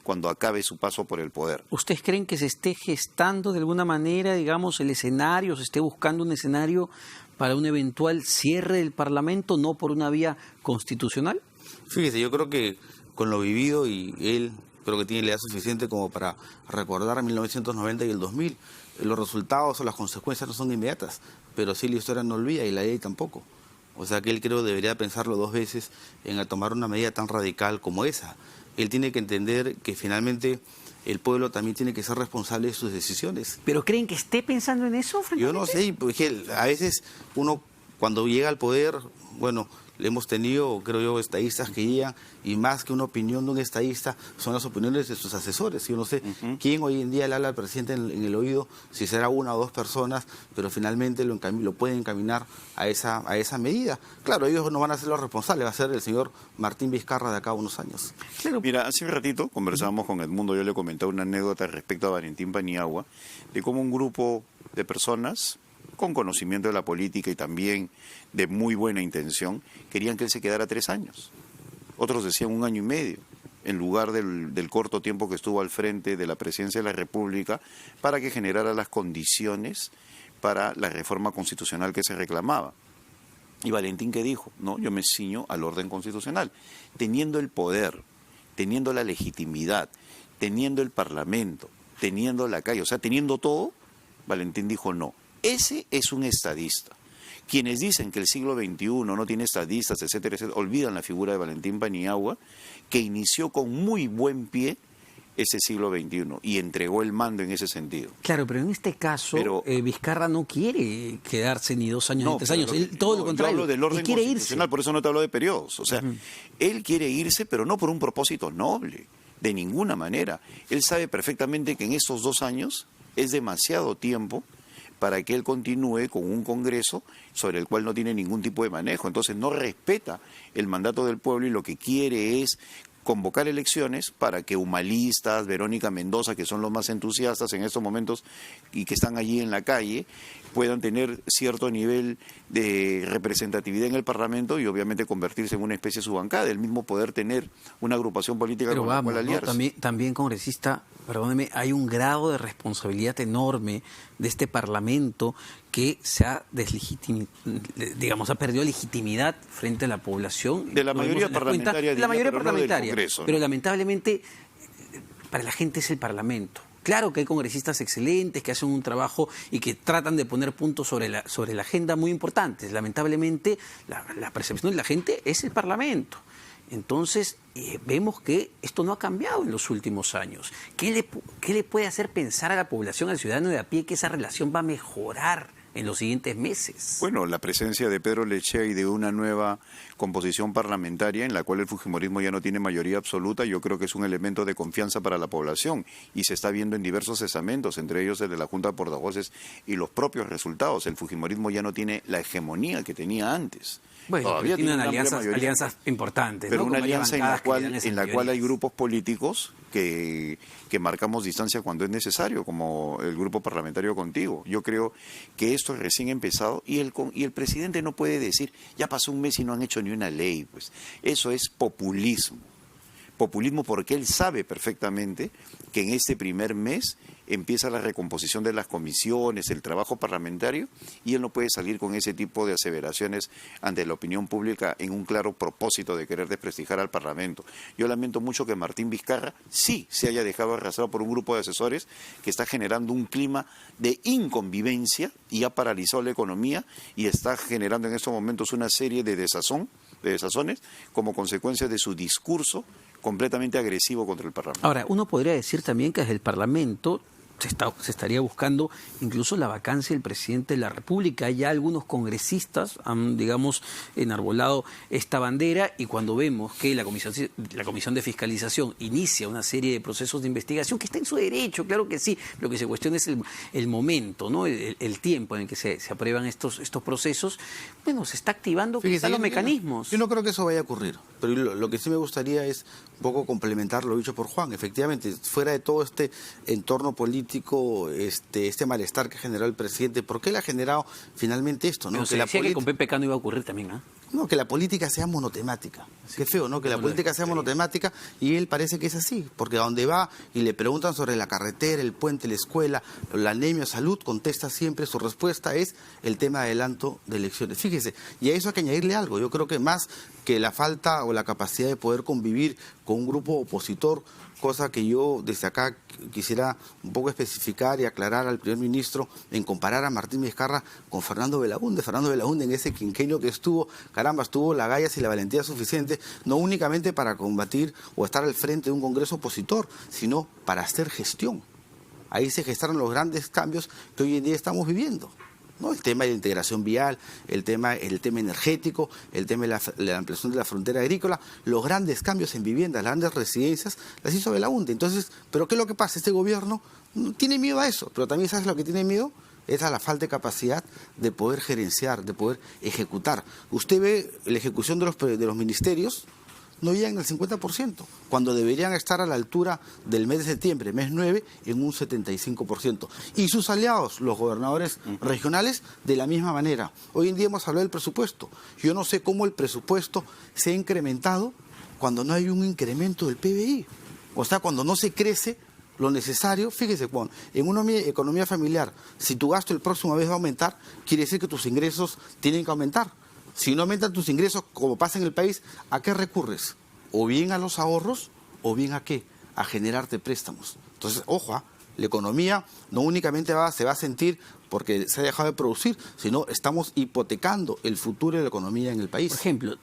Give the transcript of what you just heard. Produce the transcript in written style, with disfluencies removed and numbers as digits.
cuando acabe su paso por el poder. ¿Ustedes creen que se esté gestando de alguna manera, digamos, el escenario, se esté buscando un escenario para un eventual cierre del Parlamento, no por una vía constitucional? Fíjese, yo creo que con lo vivido, y él creo que tiene la edad suficiente como para recordar 1990 y el 2000, los resultados o las consecuencias no son inmediatas, pero sí la historia no olvida y la ley tampoco. O sea que él creo debería pensarlo 2 veces en tomar una medida tan radical como esa. Él tiene que entender que finalmente el pueblo también tiene que ser responsable de sus decisiones. ¿Pero creen que esté pensando en eso, francamente? Yo no sé, porque a veces uno cuando llega al poder, bueno, le hemos tenido, creo yo, estadistas que llegan, y más que una opinión de un estadista, son las opiniones de sus asesores. Yo no sé quién hoy en día le habla al presidente en el oído, si será 1 o 2 personas, pero finalmente lo pueden encaminar a esa medida. Claro, ellos no van a ser los responsables, va a ser el señor Martín Vizcarra de acá a unos años. Claro. Mira, hace un ratito conversábamos con Edmundo, yo le comentaba una anécdota respecto a Valentín Paniagua, de cómo un grupo de personas con conocimiento de la política y también de muy buena intención, querían que él se quedara 3 años. Otros decían 1 año y medio, en lugar del corto tiempo que estuvo al frente de la presidencia de la República, para que generara las condiciones para la reforma constitucional que se reclamaba. Y Valentín, ¿qué dijo? No, yo me ciño al orden constitucional. Teniendo el poder, teniendo la legitimidad, teniendo el Parlamento, teniendo la calle, o sea, teniendo todo, Valentín dijo no. Ese es un estadista. Quienes dicen que el siglo XXI no tiene estadistas, etcétera, etcétera, olvidan la figura de Valentín Paniagua, que inició con muy buen pie ese siglo XXI y entregó el mando en ese sentido. Claro, pero en este caso Vizcarra no quiere quedarse ni 2 años ni 3 años, él, todo lo contrario, yo hablo del orden quiere constitucional, irse. por eso no te hablo de periodos. O sea, él quiere irse, pero no por un propósito noble, de ninguna manera. Él sabe perfectamente que en estos 2 años es demasiado tiempo para que él continúe con un Congreso sobre el cual no tiene ningún tipo de manejo. Entonces no respeta el mandato del pueblo y lo que quiere es convocar elecciones para que humalistas, Verónica Mendoza, que son los más entusiastas en estos momentos y que están allí en la calle, puedan tener cierto nivel de representatividad en el Parlamento y obviamente convertirse en una especie de subbancada, el mismo poder tener una agrupación política pero con vamos, la cual aliarse. ¿no? También, congresista, perdóneme, hay un grado de responsabilidad enorme de este Parlamento que se ha digamos, ha perdido legitimidad frente a la población. De la mayoría parlamentaria, de la mayoría parlamentaria, Congreso, ¿no? Pero lamentablemente para la gente es el Parlamento. Claro que hay congresistas excelentes que hacen un trabajo y que tratan de poner puntos sobre la agenda muy importantes. Lamentablemente la percepción de la gente es el Parlamento. Entonces, vemos que esto no ha cambiado en los últimos años. ¿Qué le puede hacer pensar a la población, al ciudadano de a pie, que esa relación va a mejorar en los siguientes meses? Bueno, la presencia de Pedro Lechea y de una nueva composición parlamentaria en la cual el fujimorismo ya no tiene mayoría absoluta, yo creo que es un elemento de confianza para la población y se está viendo en diversos estamentos, entre ellos el de la Junta de Portavoces y los propios resultados. El fujimorismo ya no tiene la hegemonía que tenía antes. Bueno, todavía tienen alianzas importantes, pero ¿no? una Como alianza en la cual hay mayorías. grupos políticos que marcamos distancia cuando es necesario, como el grupo parlamentario Contigo. Yo creo que esto es recién empezado y el presidente no puede decir, ya pasó un mes y no han hecho ni una ley. Pues eso es populismo. Populismo porque él sabe perfectamente que en este primer mes empieza la recomposición de las comisiones, el trabajo parlamentario, y él no puede salir con ese tipo de aseveraciones ante la opinión pública en un claro propósito de querer desprestigiar al Parlamento. Yo lamento mucho que Martín Vizcarra sí se haya dejado arrastrar por un grupo de asesores que está generando un clima de inconvivencia y ha paralizado la economía y está generando en estos momentos una serie de desazones como consecuencia de su discurso completamente agresivo contra el Parlamento. Ahora, uno podría decir también que desde el Parlamento se estaría buscando incluso la vacancia del presidente de la República. Ya algunos congresistas han, digamos, enarbolado esta bandera y cuando vemos que la Comisión de Fiscalización inicia una serie de procesos de investigación, que está en su derecho, claro que sí, lo que se cuestiona es el momento, ¿no? El tiempo en el que se aprueban estos procesos. Bueno, se está activando quizá los mecanismos. Yo no creo que eso vaya a ocurrir, pero lo que sí me gustaría es un poco complementar lo dicho por Juan. Efectivamente, fuera de todo este entorno político político este malestar que ha generado el presidente. ¿Por qué le ha generado finalmente esto? ¿No? Pero se decía que con PPK no iba a ocurrir también, ¿ah? No, que la política sea monotemática. Qué feo, ¿no? Que la política sea monotemática, y él parece que es así, porque a donde va y le preguntan sobre la carretera, el puente, la escuela, la anemia, salud, contesta siempre, su respuesta es el tema de adelanto de elecciones. Fíjese, y a eso hay que añadirle algo. Yo creo que más que la falta o la capacidad de poder convivir con un grupo opositor, cosa que yo desde acá quisiera un poco especificar y aclarar al primer ministro en comparar a Martín Vizcarra con Fernando Belaúnde. Fernando Belaúnde, en ese quinquenio que estuvo, caramba, tuvo las gallas y la valentía suficiente, no únicamente para combatir o estar al frente de un congreso opositor, sino para hacer gestión. Ahí se gestaron los grandes cambios que hoy en día estamos viviendo, ¿no? El tema de la integración vial, el tema energético, el tema de la ampliación de la frontera agrícola, los grandes cambios en viviendas, las grandes residencias, las hizo Belaúnde. Entonces, ¿pero qué es lo que pasa? Este gobierno tiene miedo a eso, pero también, ¿sabes lo que tiene miedo? Es a la falta de capacidad de poder gerenciar, de poder ejecutar. Usted ve la ejecución de los ministerios, no llegan al 50%, cuando deberían estar a la altura del mes de septiembre, mes 9, en un 75%. Y sus aliados, los gobernadores regionales, de la misma manera. Hoy en día hemos hablado del presupuesto. Yo no sé cómo el presupuesto se ha incrementado cuando no hay un incremento del PBI. O sea, cuando no se crece lo necesario. Fíjese, Juan, en una economía familiar, si tu gasto el próximo mes va a aumentar, quiere decir que tus ingresos tienen que aumentar. Si no aumentan tus ingresos, como pasa en el país, ¿a qué recurres? O bien a los ahorros, o bien ¿a qué? A generarte préstamos. Entonces, ojo, la economía no únicamente se va a sentir porque se ha dejado de producir, sino estamos hipotecando el futuro de la economía en el país. Por ejemplo,